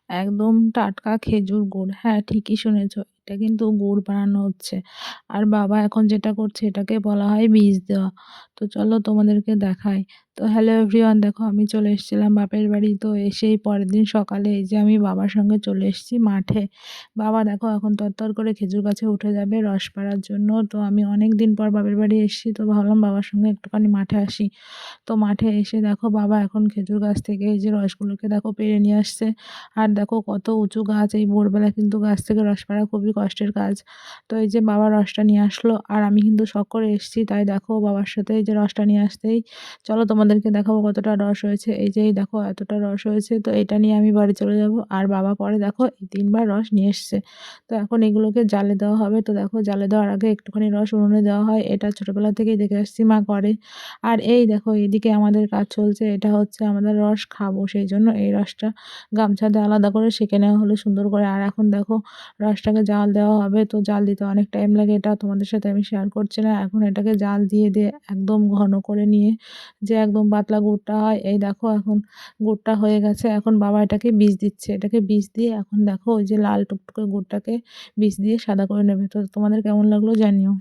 একদম টাটকা খেজুর গুড়। হ্যাঁ, ঠিকই শুনেছ। এটা কিন্তু গুড় বানানো হচ্ছে। আর বাবা এখন যেটা করছে এটাকে বলা হয় বীজ দেওয়া। তো চলো তোমাদেরকে দেখাই। তো হ্যালো এভরিওয়ান, দেখো আমি চলে এসেছিলাম বাপের বাড়ি। তো এসেই পরের দিন সকালে এই যে আমি বাবার সঙ্গে চলে এসেছি মাঠে। বাবা দেখো এখন তরতর করে খেজুর গাছে উঠে যাবে রস পাড়ার জন্য। তো আমি অনেক দিন পর বাপের বাড়ি এসেছি, তো ভাবলাম বাবার সঙ্গে একটুখানি মাঠে আসি। তো মাঠে এসে দেখো বাবা এখন খেজুর গাছ থেকে এই যে রসগুলোকে দেখো পেড়ে নিয়ে আসছে। আর দেখো কত উঁচু গাছ, এই ভোরবেলা কিন্তু গাছ থেকে রস পাড়া খুবই কষ্টের কাজ। তো এই যে বাবা রসটা নিয়ে আসলো আর আমি কিন্তু শখ করে এসেছি, তাই দেখো বাবার সাথে এই যে রসটা নিয়ে আসতেই চলো তোমাদেরকে দেখাবো কতটা রস হয়েছে। এই যে এই দেখো এতটা রস হয়েছে, তো এটা নিয়ে আমি বাড়ি চলে যাব। আর বাবা পরে দেখো এই ৩ বার রস নিয়ে এসছে। তো এখন এগুলোকে জালে দেওয়া হবে। তো দেখো জালে দেওয়ার আগে একটুখানি রস উনুনে দেওয়া হয়, এটা ছোটোবেলা থেকেই দেখে আসছি মা করে। আর এই দেখো এদিকে আমাদের কাজ চলছে, এটা হচ্ছে আমাদের রস খাবো, সেই জন্য এই রসটা গামছাতে আলাদা করে সেঁকে নেওয়া হলো সুন্দর করে। আর এখন দেখো রসটাকে জাল দেওয়া হবে। তো জাল দিতে অনেক টাইম লাগে, এটা তোমাদের সাথে আমি শেয়ার করছি না। এখন এটাকে জাল দিয়ে দিয়ে একদম ঘন করে নিয়ে যে একদম পাতলা গুড়টা হয়, এই দেখো এখন গুড়টা হয়ে গেছে। এখন বাবা এটাকে বীজ দিচ্ছে, এটাকে বীজ দিয়ে এখন দেখো ওই যে লাল টুকটুকে গুড়টাকে বীজ দিয়ে সাদা করে নেবে। তো তোমাদের কেমন লাগলো জানিও।